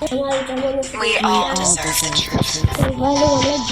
We all deserve the truth.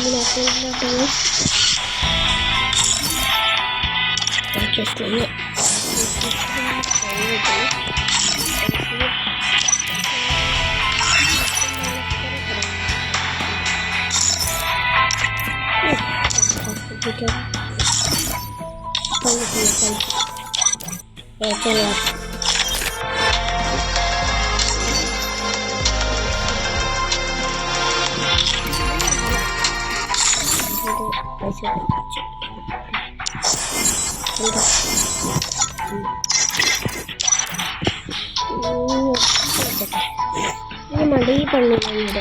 മടി പണിയില്ല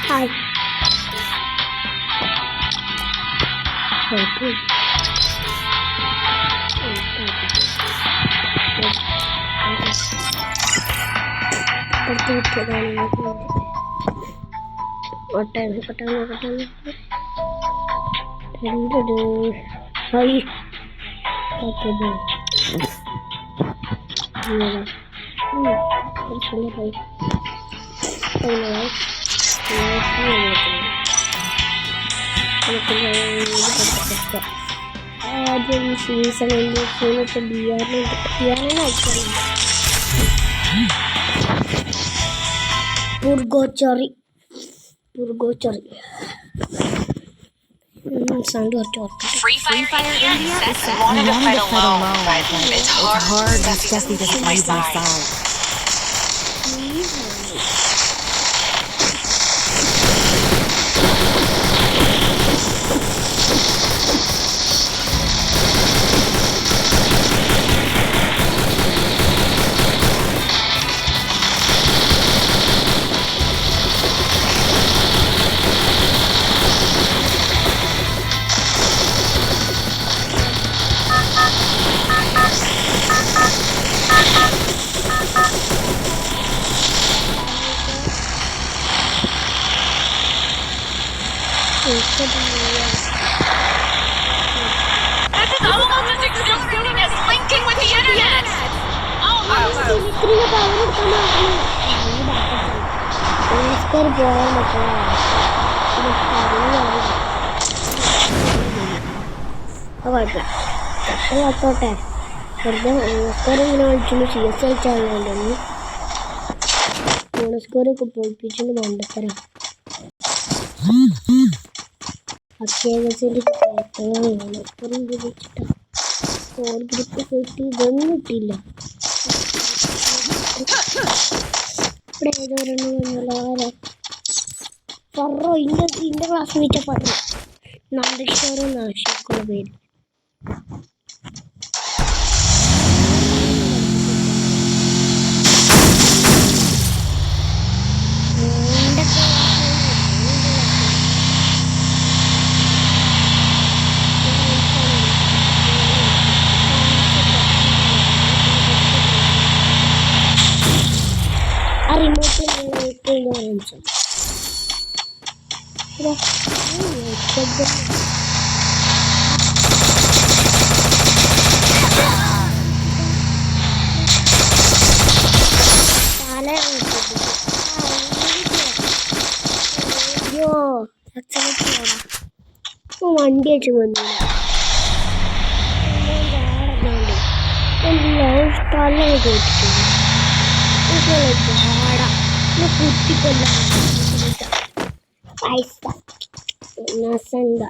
hi ആദ്യം സീസണിൽ പുർഗോച്ചറി സൗണ്ട് കുറച്ച് Free Fire India says they wanted to fight alone, but it's hard when Steffi doesn't leave my side. Linking with the internet. ഇതൊന്നുമിട്ടില്ല ഇവിടെ പറോ ഇന്റെ class മീറ്റ പറഞ്ഞു നന്ദകിഷോറും നാശിക്കുള്ള പേര് വണ്ടി വെച്ച് വന്നു എല്ലാം തല കുത്തിക്കൊല്ല പൈസ നസന്ത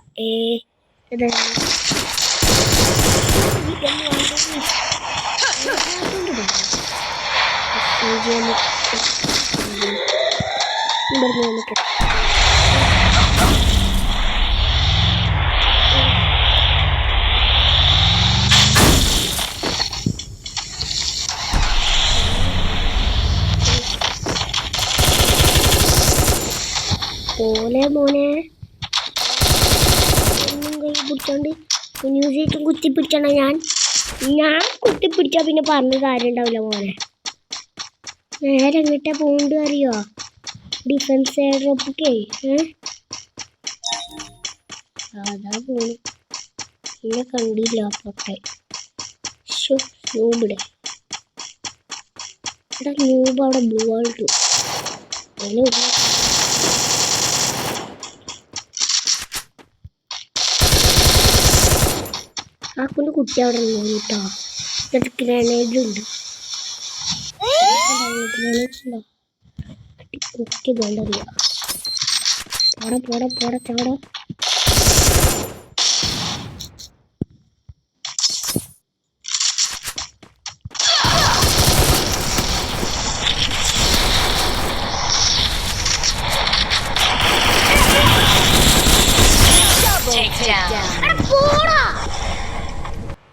മോനെ കൈ പിടിച്ചോണ്ട് കുഞ്ഞൂസിറ്റും കുത്തിപ്പിടിച്ചണ ഞാൻ കുത്തിപ്പിടിച്ചാ പിന്നെ പറഞ്ഞ കാര്യം ഉണ്ടാവില്ല മോനെ. നേരെ എങ്ങിട്ടാ പോണ്ട് അറിയോ? ഡിഫൻസ് എയർഡ്രോപ്പൊക്കെ അതാ പോണു. എന്നെ കണ്ടില്ല അപ്പൊക്കെ ഇവിടെ എടാ ന്യൂബ് അവിടെ ബ്ലൂ ആയിട്ടു ആക്കുന്ന കുട്ടി അവിടെ ഉണ്ടോ കേട്ടോ ഗ്രാനേഡ് ഉണ്ട് കുട്ടി വേണ്ടറിയാം പോടാ പോടാ പോടാ ചാടാ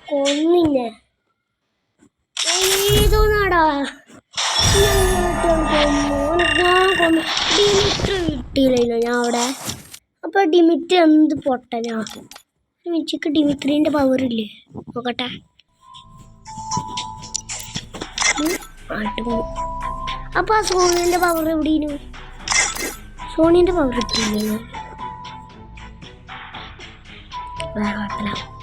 കൊന്നിന്നെ ഏതോ നാടാ ഡിമിറ്റ് കിട്ടിയില്ല ഞാൻ അവിടെ അപ്പൊ ഡിമിറ്റ് എന്ത് പൊട്ടനാ മിച്ചിക്ക് ഡിമിത്രീന്റെ പവർ ഇല്ലേ നോക്കട്ടെ അപ്പൊ ആ സോണിന്റെ പവർ എവിടെയും സോണിന്റെ പവർ കിട്ടിയില്ല വേറെ കുഴപ്പമില്ല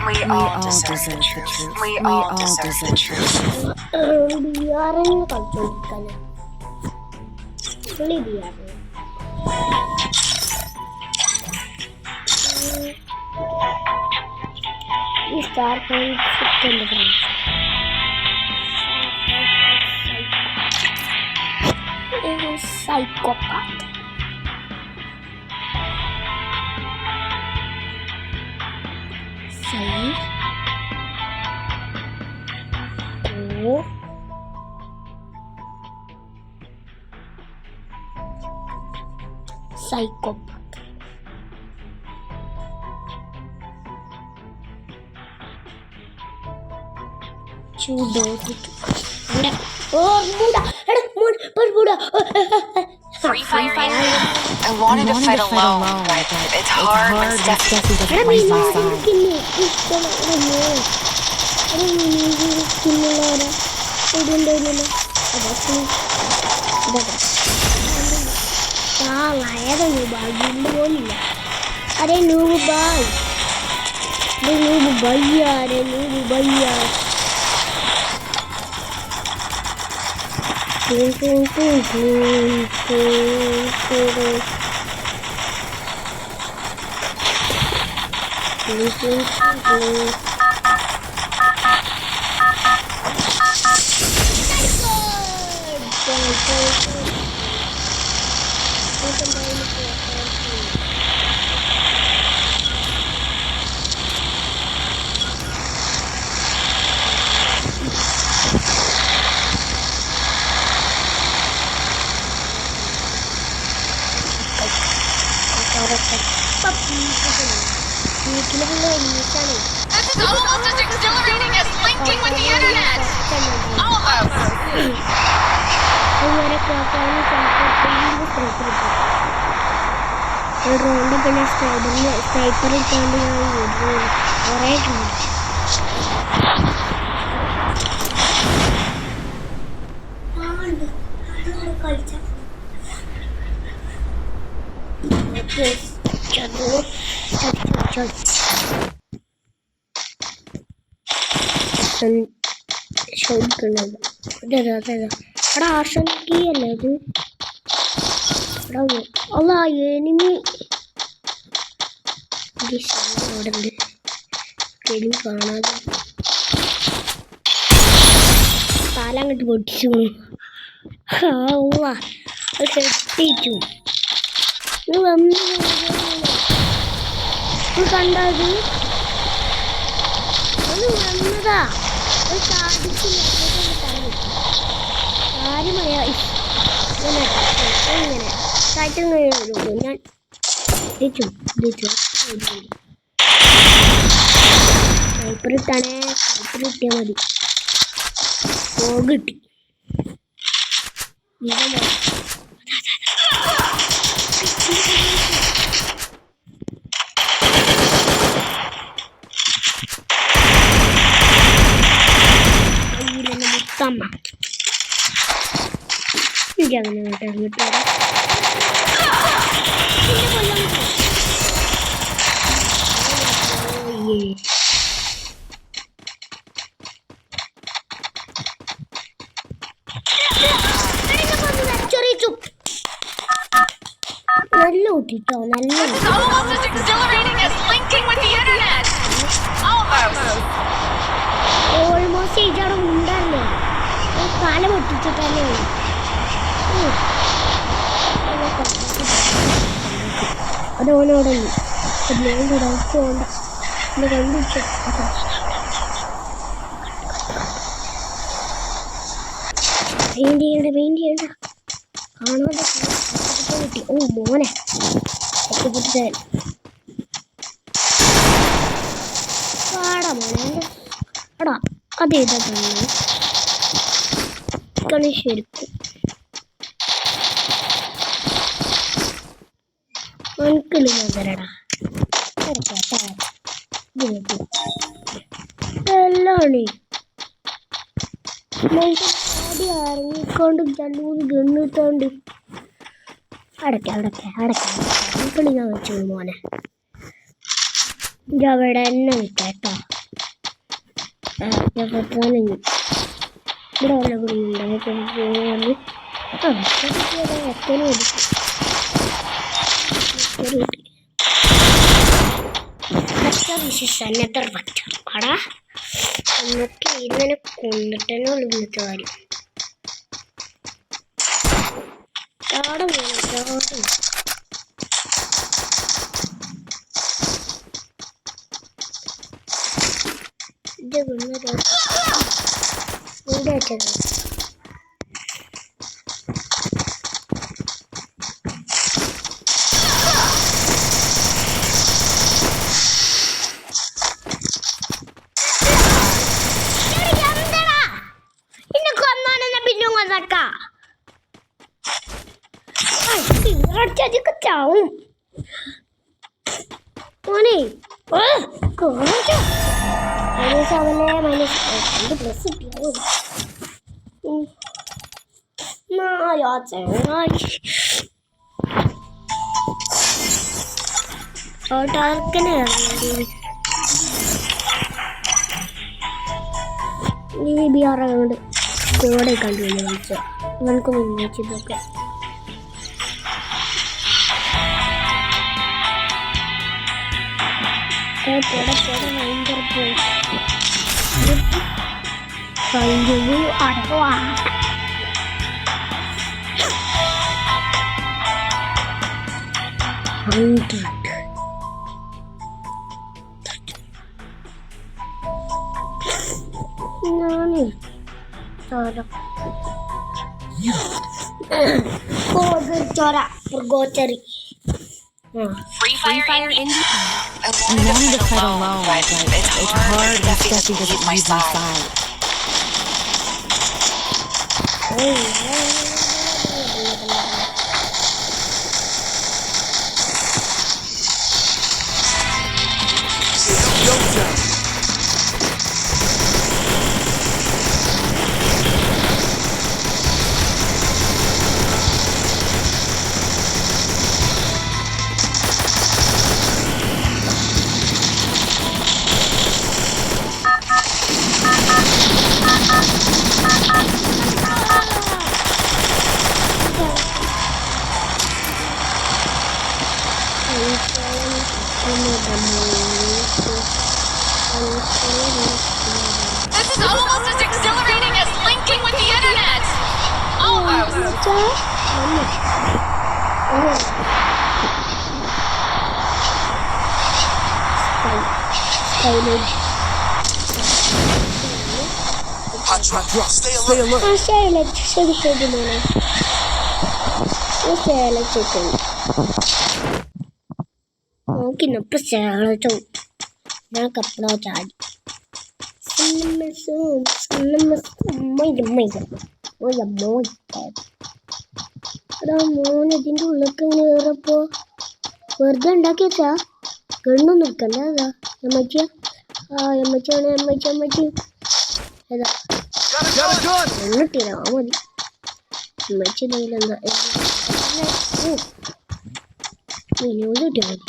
We all deserve the truth. We all deserve the truth. Star point psychopath. Psychopath. Free fire. I wanted to fight alone, but it's hard when Steffi doesn't play my side. अरे noob भाई noob भैया अरे noob भैया This is almost as exhilarating as linking with the internet! Almost! Allah enemy അങ്ങോട്ട് പൊട്ടിച്ചു കെട്ടിച്ചു കണ്ടത് വന്നതാ കാര്യമായ ഇങ്ങനെ കാറ്റും കഴിയുള്ളൂ ഞാൻ സ്നൈപ്പറിട്ടാണേ സ്നൈപ്പർ കിട്ടിയാൽ മതി കിട്ടി കമ്മ എനിക്കങ്ങനെ കേട്ടോ നല്ല കൂട്ടിട്ടോ നല്ല Almost as exhilarating as linking with the internet. Almost. Almost ഏജാണ് ഉണ്ടായിരുന്നേ കാല പൊട്ടിച്ചിട്ടല്ലേ അത് ഓനോടെ പോണ്ട കണ്ടുവച്ചു പെയിന്റ് ചെയ്യണ്ട കാണാതെ കിട്ടി ഓ മോനെ പാടാ മോനെ എടാ അതേതാ കളി ശരിക്കും അങ്കിളി തരടാ എല്ലാണി ഇറങ്ങിക്കൊണ്ട് ജല്ലൂന്ന് ഗണ്ണിട്ടോണ്ട് അടയ്ക്ക അങ്കിളി ഞാൻ വെച്ചോളൂ മോനെ അവിടെ എന്നെ വിട്ടോ ഇവിടെ വല്ല കുടിയുണ്ട് വിശേഷന്നത്ര പറ്റ അടാ നമുക്ക് ഇതിനെ കൊണ്ടിട്ടെന്നെ ഉള്ളു ഇന്നത്തെ കാര്യം ചാടും ചാടും ഇത് ഇവിടെ വെച്ചത് ചാവും മോനെ പ്ലസ് ടാർക്കനെ ഈ ബിയാറുണ്ട് കൂടെ കണ്ടു വിളിച്ച നമുക്ക് മുന്നേച്ചതൊക്കെ ഭയങ്കര പോയി അടവാ ഞാനേ ചോര ഗോച്ചറി Free Fire Indie. I wanted to fight alone, but it's hard when Steffi doesn't leave my side. This is almost as exhilarating as linking with the internet. Almost. Stay alert. നോക്കിന്നപ്പോ ചേളച്ചോ ഞാൻ കപ്പടോ ചാടി എടാ മോൻ ഇതിൻ്റെ ഉള്ളിലേക്ക് കയറപ്പോ വെറുതെ ഉണ്ടാക്കി വെച്ചാ ഗണ്ണൊന്നും എടുക്കല്ലേ അതാ എമ്മച്ചിയ ആ എമ്മച്ചിയാണ് എമ്മച്ചി ഏതാ എന്നിട്ടില്ല മതി ഉമ്മച്ചില്ലെങ്കിലെന്താ ന്യൂസ് കിട്ടിയാൽ മതി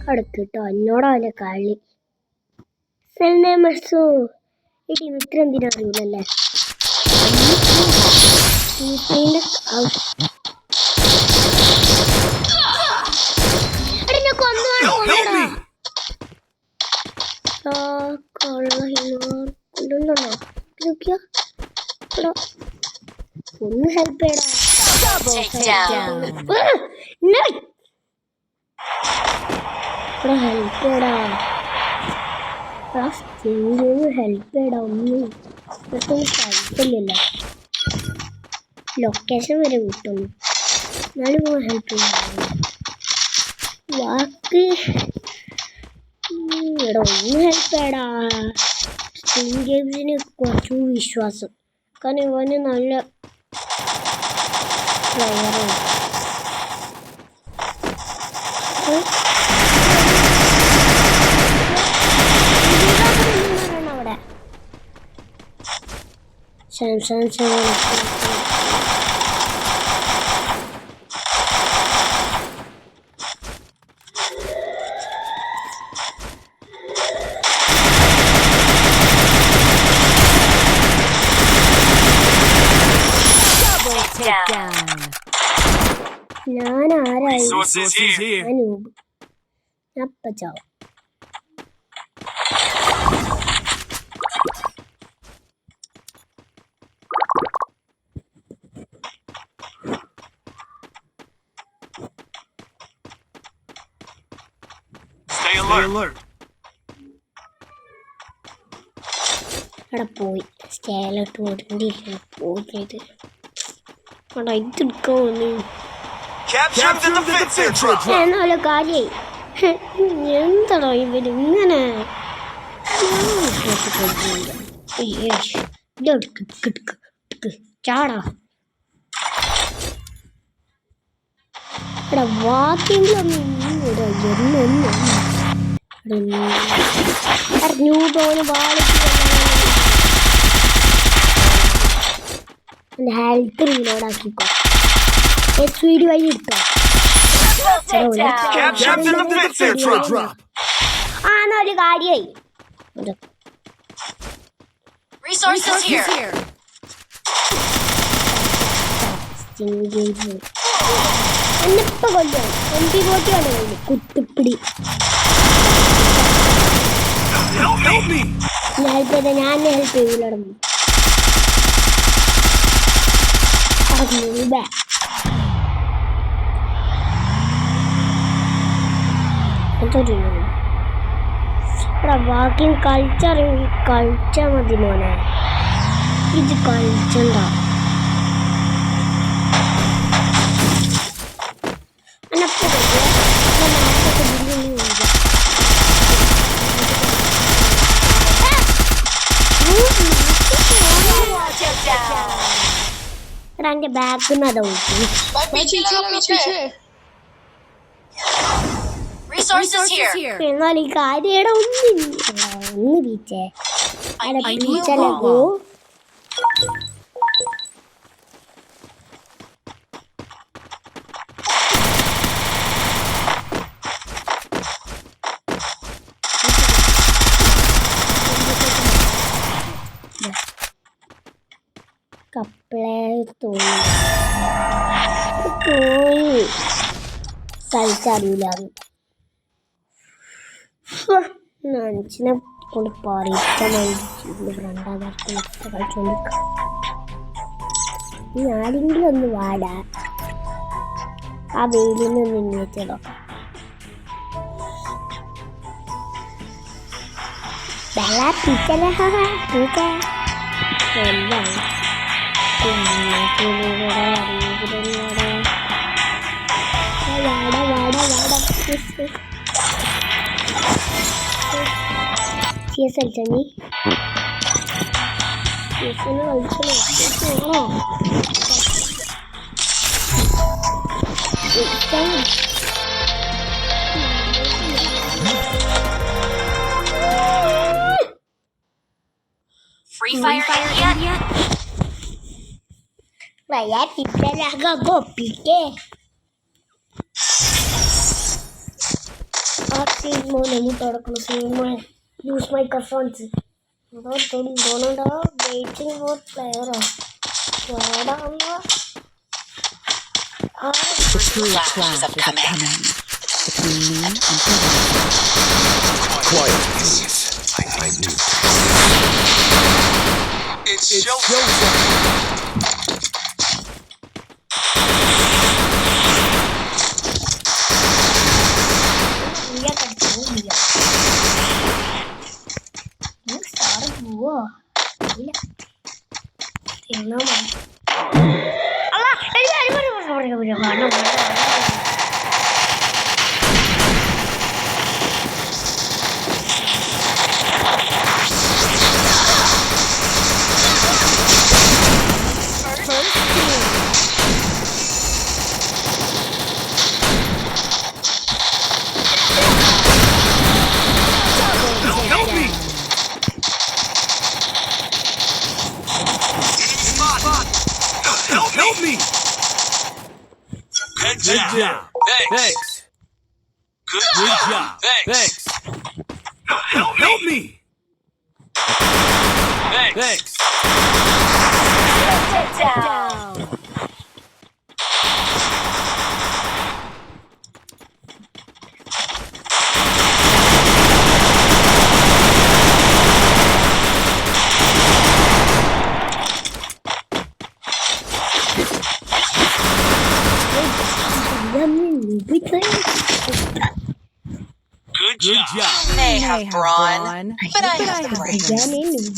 അടുക്കിട്ടോ എന്നോടല്ലേ കളി സെൽനേമസോ ഈ ഡിമിത്രി എന്തിനാ അറിയില്ലല്ലേ ഡിമിത്രിന്റെ ഒന്ന് ഹെൽപ്പ് ചെയ്യടാ ഹെൽപ്പ് ചെയ്യടാ ഹെൽപ്പ് ചെയ്യടാ ഒന്നും സ്ഥലത്തില്ലല്ലോ ലൊക്കേഷൻ വരെ കിട്ടുന്നു എന്നാലും ഹെൽപ്പ് ചെയ്യണം വാക്ക് എടാ ഒന്ന് ഹെൽപ്പ് ചെയ്യടാ സ്ട്രീം ഗെയിംസിന് കുറച്ചു വിശ്വാസം കാരണം ഇവന് നല്ല പ്ലെയറാണ് അവിടെ ഞാൻ ആരായി അപ്പച്ചാവും അവിടെ പോയി സ്റ്റേലോട്ട് ഓടിക്കൊണ്ടിരിക്കുന്നു പോയിട്ട് അവിടെ ഇതെടുക്കാൻ വന്നു എന്നാലോ കാര്യായി എന്താണോ ഇവരിങ്ങനെ ചാടാ എടാ വാക്കിങ്ങിലൊന്നും തോന്നു എൻ്റെ ഹെൽത്ത് റീലോഡാക്കിക്കോ HVD വഴി ഇട്ടോ ആന്നൊരു കാര്യായി എന്നിപ്പോ കൊല്ലോ MP40 ആണ് കഴിഞ്ഞു കുത്തിപ്പിടി ഹെൽപ്പ് ചെയ്ത ഞാൻ ഹെൽപ്പ് ചെയ്യില്ലടന്നു ബാക്കി കളിച്ചാ മതി മോനെ ഇത് കളിച്ചണ്ട എന്റെ ബാക്ക് എന്നാൽ ഈ കാര്യം ഒന്ന് ബീച്ചേ ബീച്ചല്ലോ കപ്പളെ തോന്നി കളിച്ചറിയില്ല നനച്ചിനെ കൊണ്ട് പറിക്കാൻ രണ്ടാം നേരത്തെ കളിച്ചോണ്ടിരിക്കാം നീ ആരെങ്കിലും ഒന്ന് വാടാ ആ വെയിലിൽ നിന്ന് എണ്ണീറ്റതോ വാട CS കളിച്ചാ നീ CS കളിച്ചോ Free Fire India. Vaya pizza la hago pique. Aquí money todo con use microphones. No waiting for player. The true clash is coming between me and Quiet, please. I do. It's showtime. Help me! Good job. Thanks. Good job. Thanks. Help me! Thanks. Good job. May have brawn, but I have the brains. Need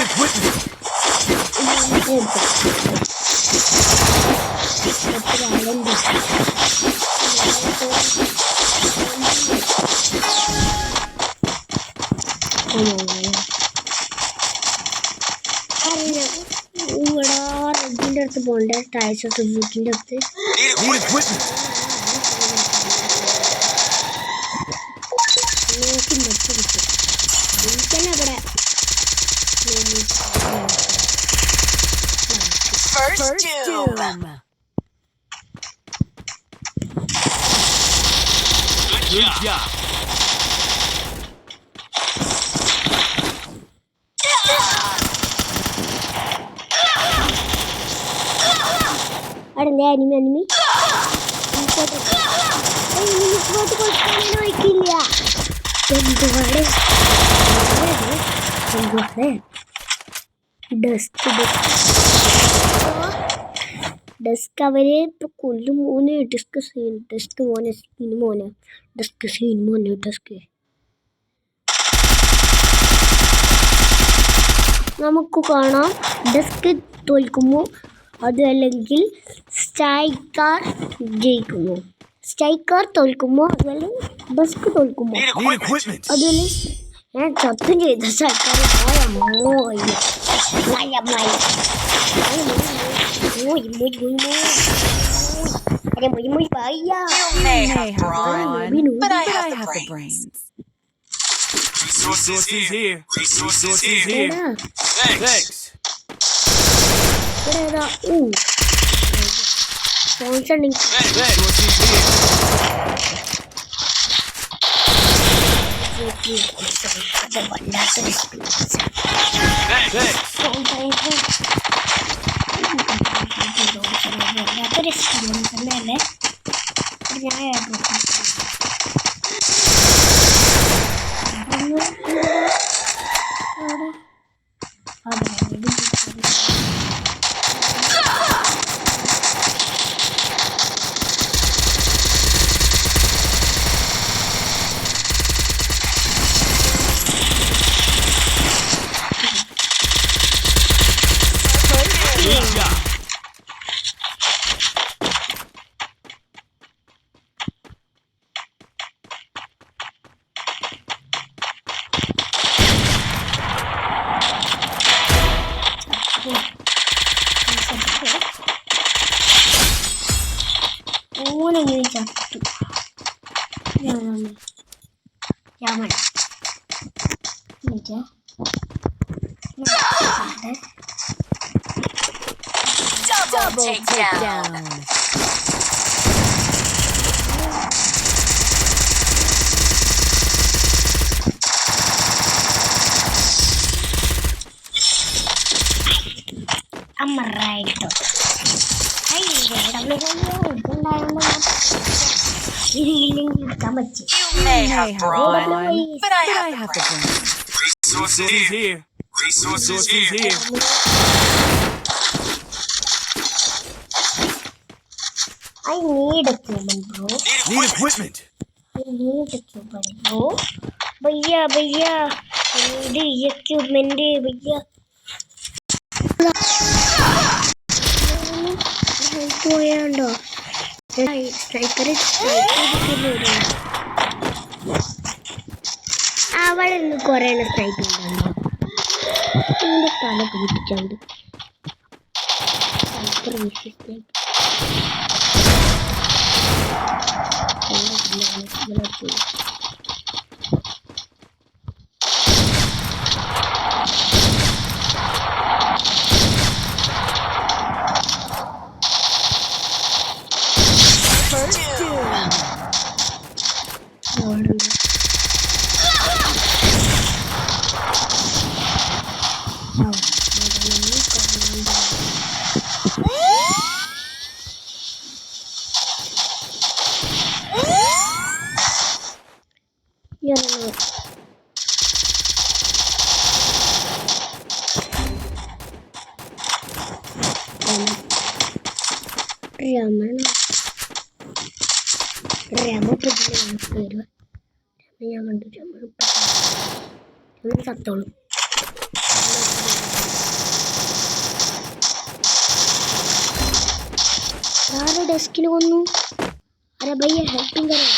equipment. അടുത്ത് പോകണ്ട tyres of വീട്ടിൻ്റെ അടുത്ത് നോക്കി മെച്ച് കിട്ടും എനിക്കന്നെ അവിടെ First doom. Good job. അവിടെ anime വയ്ക്കില്ല എന്തുവാടെ desk അവര് ഇപ്പൊ കൊല്ലും മോനെ ഡെസ്ക് സീൻ ഡെസ്ക് മോനെ സീൻ മോനെ ഡെസ്ക് സീൻ മോനെ ഡെസ്ക് നമുക്ക് കാണാം ഡെസ്ക് തോൽക്കുമോ അതല്ലെങ്കിൽ സ്ട്രൈക്കർ ജയിക്കുമോ സ്ട്രൈക്കർ തോൽക്കുമോ അതല്ലെങ്കിൽ ഡെസ്ക് തോൽക്കുമോ അതല്ലെങ്കിൽ ഞാൻ ചത്തും ചെയ്ത striker You may have brawn, but I have the brains. Resources here. Resources here. Thanks. ഓനെങ്ങനെ ചത്തു. Raman Double takedown. അമ്മറായിട്ടോ കിട്ടാൻ പറ്റി. You may have brawn, but I have the brain. Resources here. Resources here. I need equipment, bro. Need equipment. I need equipment, bro. भैया भैया need equipment भैया. പോയാണ്ടോ striker അവിടെ നിന്ന് കുറേ strike ഉണ്ടോ എന്റെ തല പിടിപ്പിച്ചുണ്ട് സത്തോളൂ ആരെ ഡെസ്കിൽ വന്നു അരെ ഭയ്യ ഹെൽപ്പിംഗ് കരോ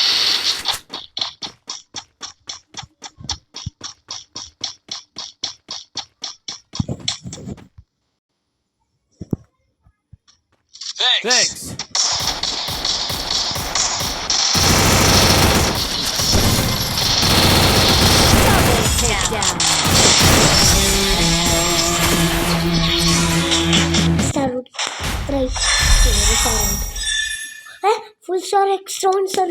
Thanks. Full star extra sir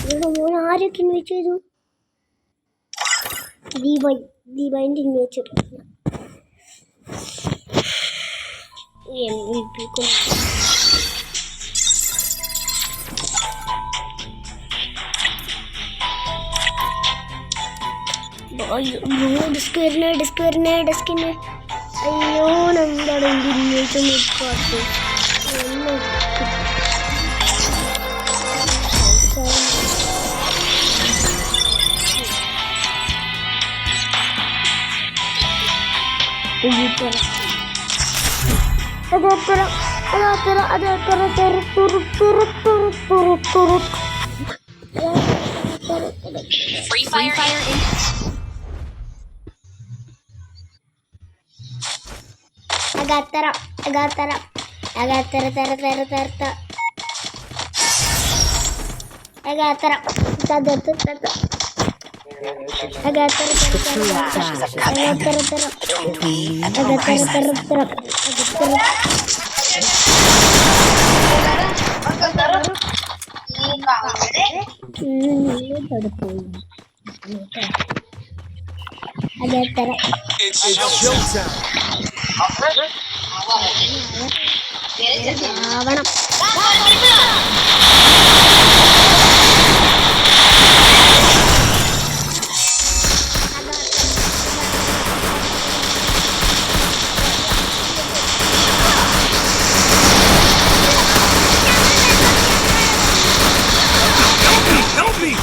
ഇവിടെ മോൻ ആരൊക്കെ ഇൻവൈറ്റ് ചെയ്തു ദീപായിൻ്റെ ഇൻവൈറ്റ് ചെയ്തു ഡെസ്കിന് അയ്യോ എന്താണ് എൻ്റെ ഇൻവൈറ്റ് നിൽക്കാത്ത Free fire in. Agatara. It's showtime. Help me!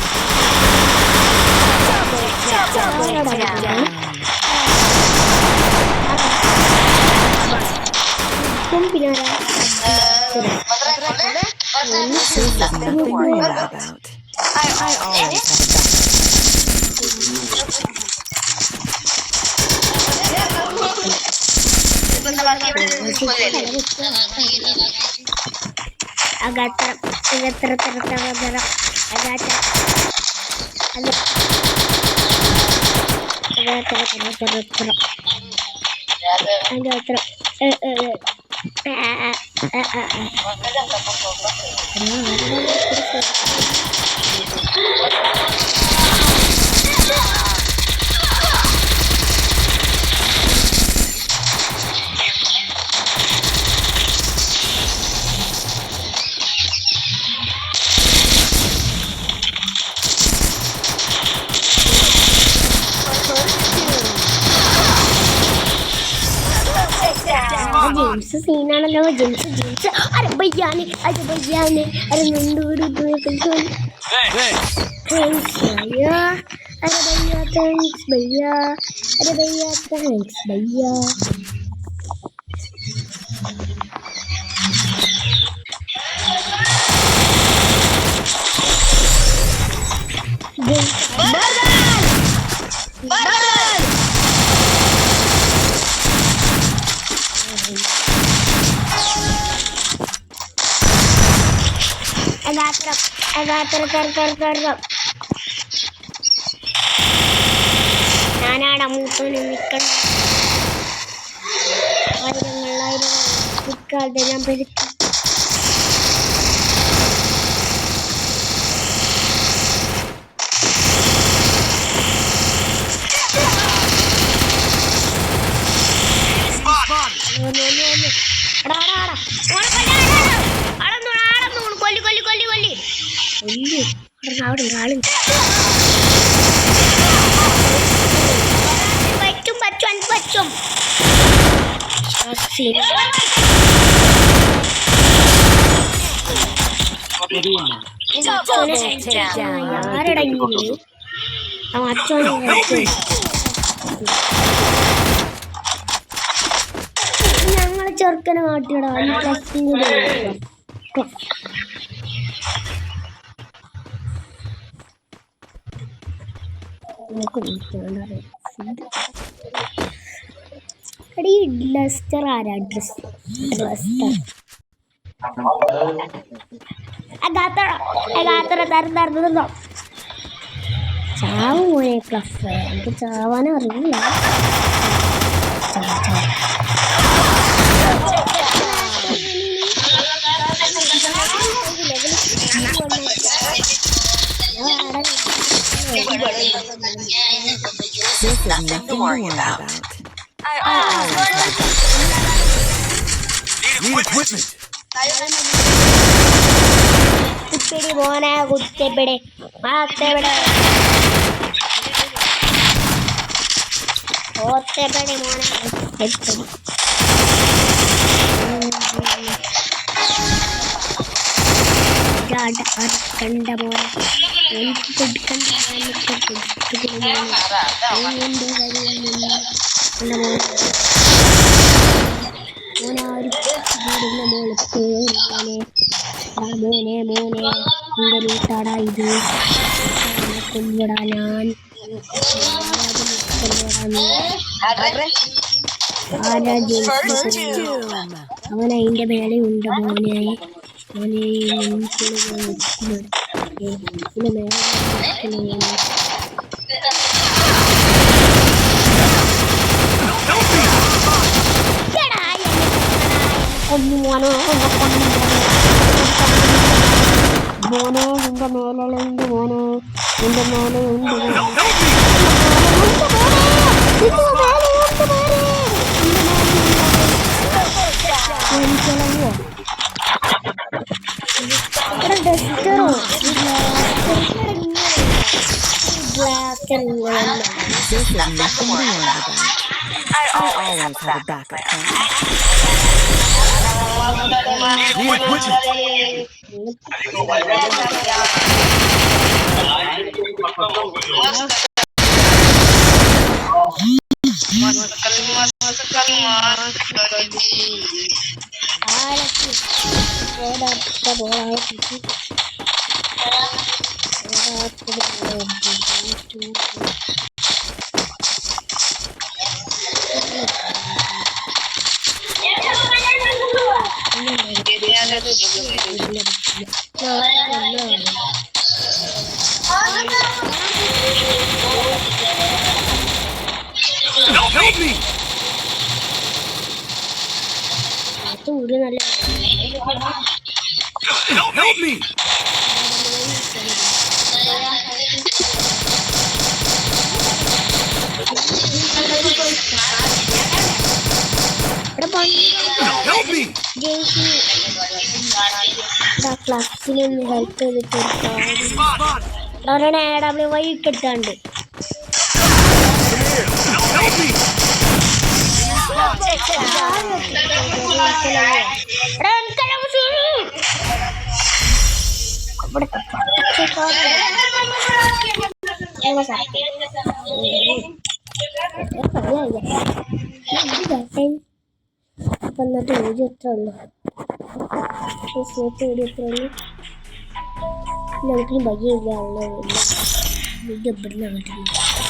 Nothing to worry about. I always have a James സീനാണല്ലോ. ജെയിംസ് അരെ ഭയ്യാനെ അരെ നണ്ടൂര് താങ്ക്സ് ഭയ്യ. അരെ ഭയ്യ താങ്ക്സ് ഭയ്യ. അരെ ഭയ്യ താങ്ക്സ് ഭയ്യ. ഞാനാടാ മൂത്തോന് നിൽക്കണം. ആയിരങ്ങൾ നിൽക്കാതെ ഞാൻ പെരുത്തി. അവിടെ ആളുണ്ട്. പറ്റും ആരടങ്ങില്ലേ ഞങ്ങളെ ചെറുക്കനെ കാട്ടിയടാ. ഡ്ലസ്റ്റർ ആരാ? ഡ്ലസ്റ്റർ ചാവ് പോയെ ക്ലഫ്. എനിക്ക് ചാവാനും അറിയില്ല. This is nothing to worry about. Need equipment. കുത്തിപ്പിടി മോനെ, കുത്തിപ്പിടി മോനെ. കണ്ട മോനെ എനിക്ക് കൊടുക്കണ്ട. മോനെ നിന്റെ വീട്ടാടാ ഇത്. കൊല്ലടാ ഞാൻ. അവൻ അതിന്റെ മേലെ ഉണ്ട് മോനെ. മോനെ മോനെ നിന്റെ മേലുണ്ട് മോനെ. നിന്റെ മേലുണ്ട് This is nothing to worry about. I always have a backup plan. Need equipment. Help me! ഒരു നല്ല Help me! Help me! ക്ലാസ്സിലൊന്ന് ഹെൽപ്പ് ചെയ്തിട്ട് Spot! AWY കിട്ടാണ്ട് Help me! അപ്പൊ എന്നിട്ട് വീഡിയോ എത്ര ഉള്ളു വീഡിയോ എത്ര ഉള്ളു നമുക്കിനി ഭയമില്ല വീഡിയോ ഇവിടുന്ന് കിട്ടുന്നു